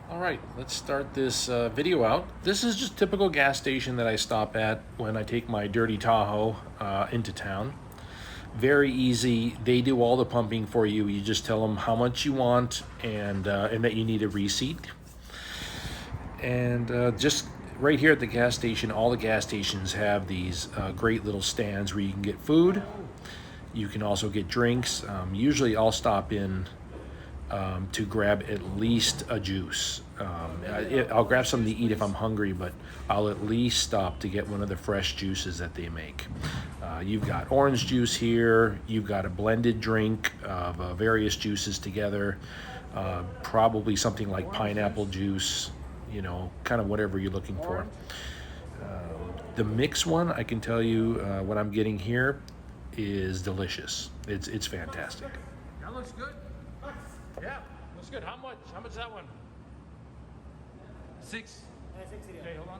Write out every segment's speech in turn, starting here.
All right, let's start this video out. This is just typical gas station that I stop at when I take my dirty Tahoe into town. Very easy. They do all the pumping for you. You just tell them how much you want and that you need a receipt. And just right here at the gas station, all the gas stations have these great little stands where you can get food. You can also get drinks. Usually, I'll stop in to grab at least a juice. I'll grab something to eat if I'm hungry, but I'll at least stop to get one of the fresh juices that they make. You've got orange juice here. You've got a blended drink of various juices together. Probably something like pineapple juice, kind of whatever you're looking for. The mix one, I can tell you what I'm getting here is delicious. It's fantastic. That looks good. Yeah, looks good. How much? How much is that one? Six. Okay, hold on.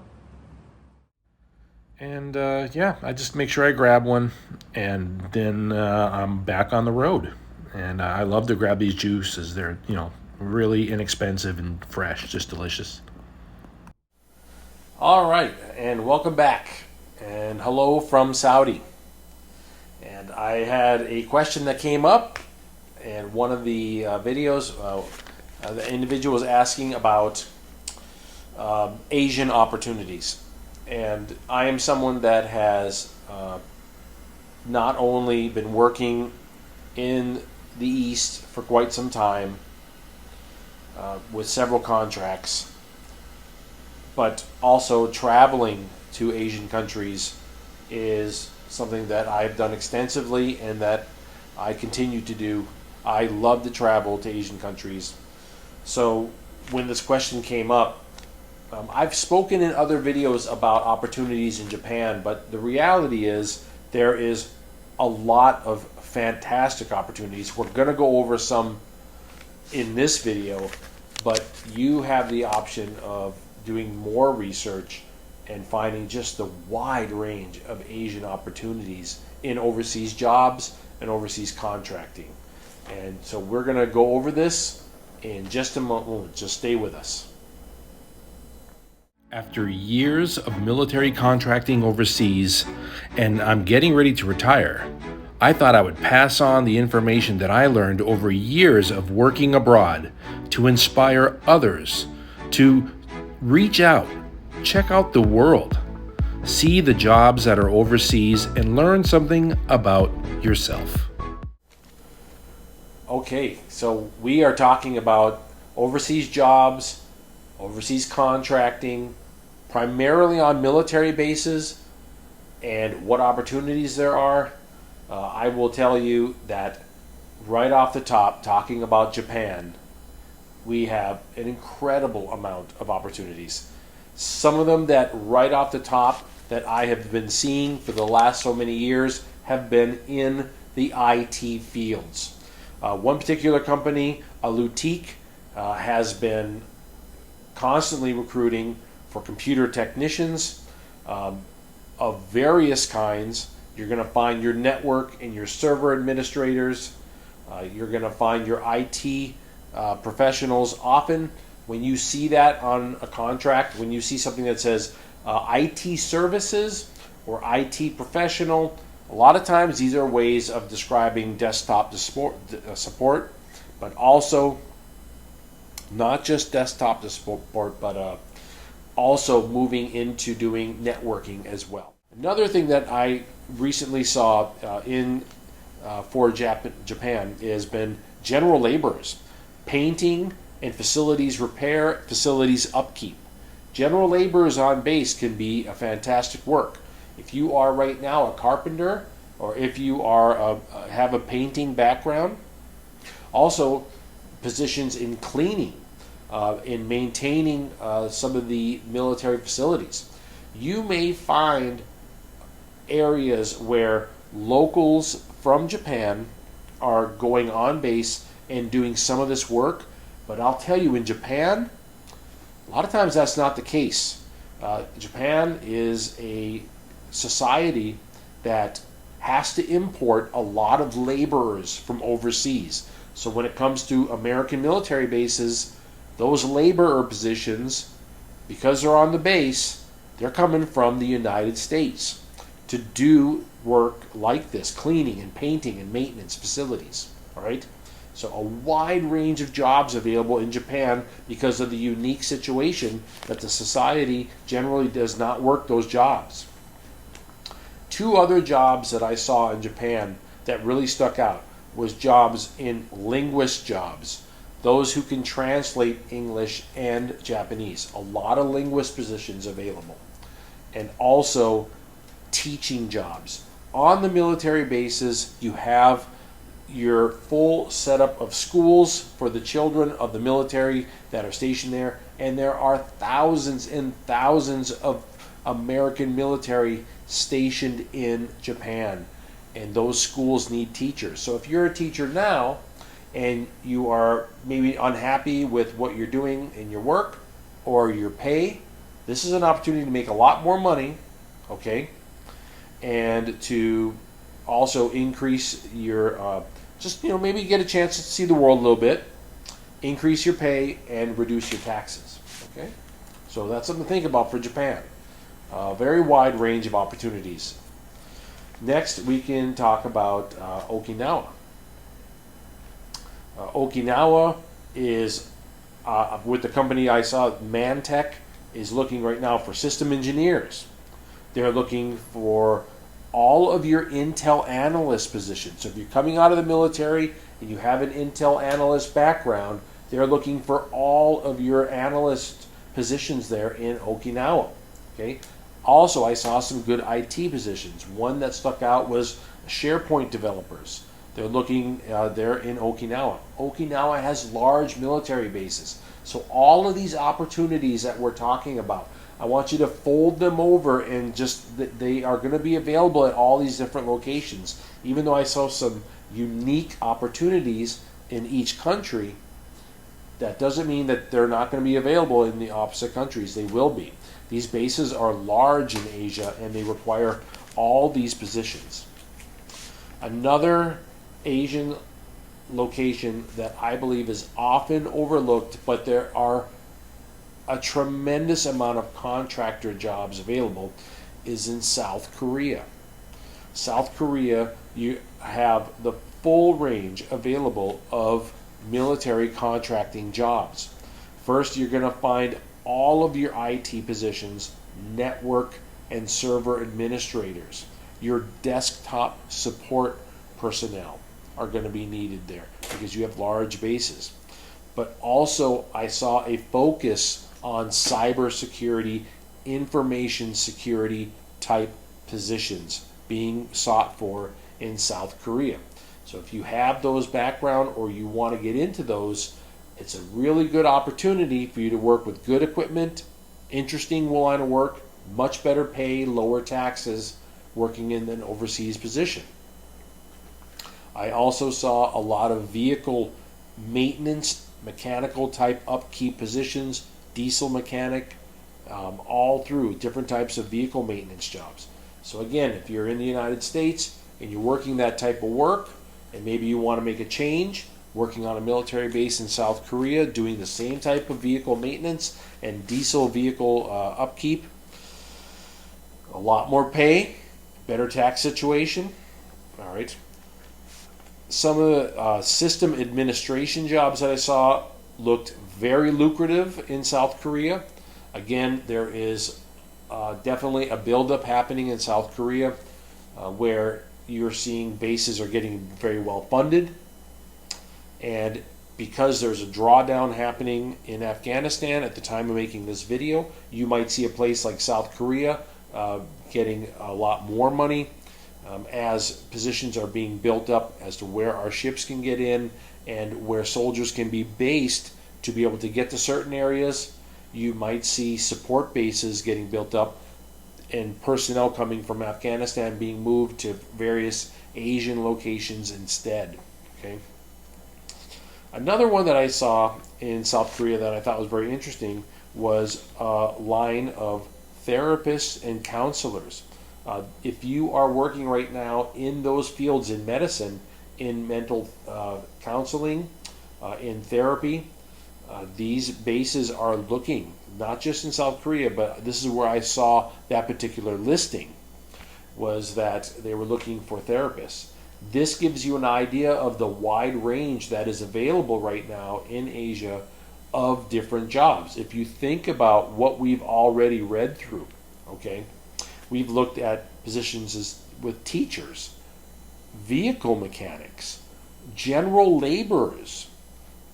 And yeah, I just make sure I grab one, and then I'm back on the road. And I love to grab these juices. They're really inexpensive and fresh, just delicious. All right, and welcome back, and hello from Saudi. And I had a question that came up, and one of the videos, the individual was asking about Asian opportunities. And I am someone that has not only been working in the East for quite some time with several contracts, but also traveling to Asian countries is something that I've done extensively and that I continue to do. I love to travel to Asian countries. So when this question came up, I've spoken in other videos about opportunities in Japan, but the reality is there is a lot of fantastic opportunities. We're going to go over some in this video, but you have the option of doing more research and finding just the wide range of Asian opportunities in overseas jobs and overseas contracting. And so we're going to go over this in just a moment. Just stay with us. After years of military contracting overseas, and I'm getting ready to retire, I thought I would pass on the information that I learned over years of working abroad to inspire others to reach out, check out the world, see the jobs that are overseas, and learn something about yourself. Okay, so we are talking about overseas jobs, overseas contracting, primarily on military bases, and what opportunities there are. I will tell you that right off the top, talking about Japan, we have an incredible amount of opportunities. Some of them that right off the top that I have been seeing for the last so many years have been in the IT fields. One particular company, Aloha, has been constantly recruiting for computer technicians of various kinds. You're going to find your network and your server administrators. You're going to find your IT professionals. Often when you see that on a contract, when you see something that says IT services or IT professional, a lot of times these are ways of describing desktop support, but also not just desktop support, but also moving into doing networking as well. Another thing that I recently saw for Japan has been general laborers, painting and facilities repair, facilities upkeep. General laborers on base can be a fantastic work. If you are right now a carpenter, or if you are have a painting background, also positions in cleaning, in maintaining some of the military facilities. You may find areas where locals from Japan are going on base and doing some of this work, but I'll tell you, in Japan, a lot of times that's not the case. Japan is a society that has to import a lot of laborers from overseas. So when it comes to American military bases, Those laborer positions, because they're on the base, they're coming from the United States to do work like this, cleaning and painting and maintenance facilities. All right? So a wide range of jobs available in Japan because of the unique situation that the society generally does not work those jobs. Two other jobs that I saw in Japan that really stuck out was jobs in linguist jobs. Those who can translate English and Japanese. A lot of linguist positions available. And also teaching jobs. On the military bases, you have your full setup of schools for the children of the military that are stationed there, and there are thousands and thousands of American military stationed in Japan, and those schools need teachers. So if you're a teacher now and you are maybe unhappy with what you're doing in your work or your pay, this is an opportunity to make a lot more money, okay, and to also increase your maybe get a chance to see the world a little bit, increase your pay, and reduce your taxes. Okay, so that's something to think about for Japan. Very wide range of opportunities. Next, we can talk about Okinawa. Okinawa is with the company I saw, Mantech, is looking right now for system engineers. They're looking for all of your Intel analyst positions. So if you're coming out of the military and you have an Intel analyst background, they're looking for all of your analyst positions there in Okinawa. Okay. Also, I saw some good IT positions. One that stuck out was SharePoint developers. They're looking there in Okinawa. Okinawa has large military bases. So all of these opportunities that we're talking about, I want you to fold them over and they are going to be available at all these different locations. Even though I saw some unique opportunities in each country, that doesn't mean that they're not going to be available in the opposite countries. They will be. These bases are large in Asia and they require all these positions. Another Asian location that I believe is often overlooked, but there are a tremendous amount of contractor jobs available, is in South Korea. South Korea, you have the full range available of military contracting jobs. First, you're going to find all of your IT positions, network and server administrators. Your desktop support personnel are going to be needed there because you have large bases. But also, I saw a focus on cybersecurity, information security type positions being sought for in South Korea. So if you have those background or you want to get into those, it's a really good opportunity for you to work with good equipment, interesting line of work, much better pay, lower taxes, working in an overseas position. I also saw a lot of vehicle maintenance, mechanical type upkeep positions, diesel mechanic, all through different types of vehicle maintenance jobs. So again, if you're in the United States and you're working that type of work, and maybe you want to make a change, working on a military base in South Korea, doing the same type of vehicle maintenance and diesel vehicle upkeep, a lot more pay, better tax situation. All right. Some of the system administration jobs that I saw looked very lucrative in South Korea. Again, there is definitely a buildup happening in South Korea where you're seeing bases are getting very well funded. And because there's a drawdown happening in Afghanistan at the time of making this video, you might see a place like South Korea getting a lot more money as positions are being built up as to where our ships can get in and where soldiers can be based to be able to get to certain areas. You might see support bases getting built up and personnel coming from Afghanistan being moved to various Asian locations instead. Okay. Another one that I saw in South Korea that I thought was very interesting was a line of therapists and counselors. If you are working right now in those fields in medicine, in mental counseling, in therapy, These bases are looking, not just in South Korea, but this is where I saw that particular listing, was that they were looking for therapists. This gives you an idea of the wide range that is available right now in Asia of different jobs. If you think about what we've already read through, okay, we've looked at positions with teachers, vehicle mechanics, general laborers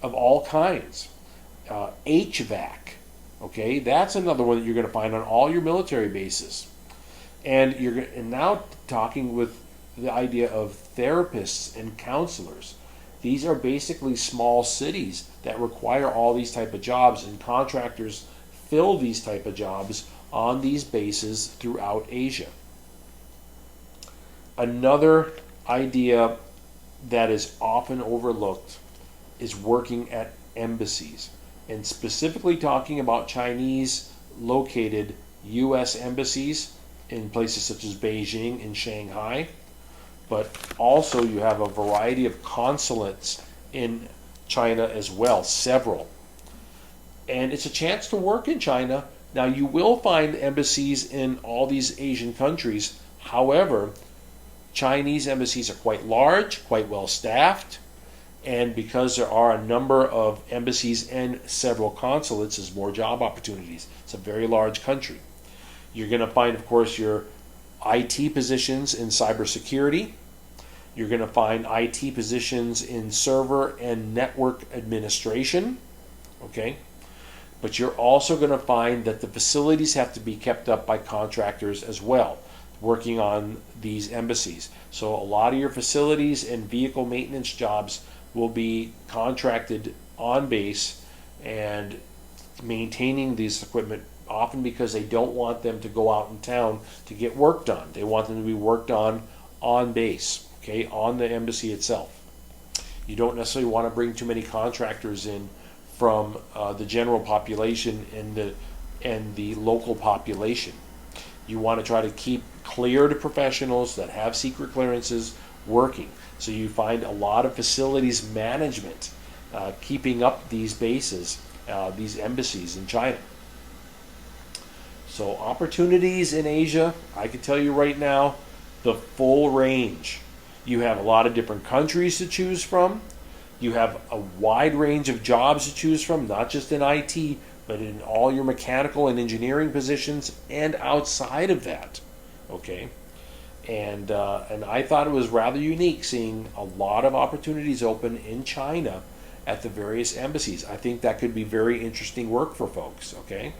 of all kinds, HVAC. Okay, that's another one that you're going to find on all your military bases. And now talking with the idea of therapists and counselors. These are basically small cities that require all these type of jobs, and contractors fill these type of jobs on these bases throughout Asia. Another idea that is often overlooked is working at embassies, and specifically talking about Chinese located U.S. embassies in places such as Beijing and Shanghai, but also you have a variety of consulates in China as well, several. And it's a chance to work in China. Now, you will find embassies in all these Asian countries. However, Chinese embassies are quite large, quite well staffed, and because there are a number of embassies and several consulates, there's more job opportunities. It's a very large country. You're going to find, of course, your IT positions in cybersecurity. You're going to find IT positions in server and network administration. Okay? But you're also going to find that the facilities have to be kept up by contractors as well, working on these embassies. So a lot of your facilities and vehicle maintenance jobs will be contracted on base and maintaining these equipment, often because they don't want them to go out in town to get work done. They want them to be worked on base, okay, on the embassy itself. You don't necessarily want to bring too many contractors in from the general population and the local population. You want to try to keep cleared professionals that have secret clearances working. So you find a lot of facilities management keeping up these bases, these embassies in China. So opportunities in Asia, I can tell you right now, the full range. You have a lot of different countries to choose from. You have a wide range of jobs to choose from, not just in IT, but in all your mechanical and engineering positions and outside of that. Okay? And I thought it was rather unique seeing a lot of opportunities open in China at the various embassies. I think that could be very interesting work for folks. Okay?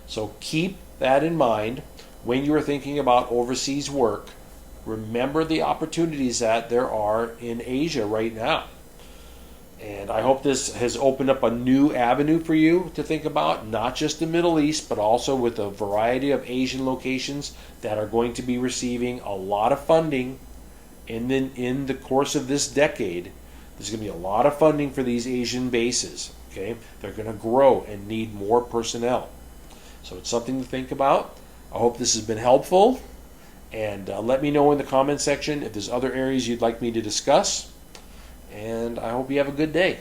So keep that in mind when you are thinking about overseas work. Remember the opportunities that there are in Asia right now. And I hope this has opened up a new avenue for you to think about, not just the Middle East, but also with a variety of Asian locations that are going to be receiving a lot of funding in the course of this decade. There's going to be a lot of funding for these Asian bases. Okay, they're going to grow and need more personnel. So it's something to think about. I hope this has been helpful. And let me know in the comment section if there's other areas you'd like me to discuss. And I hope you have a good day.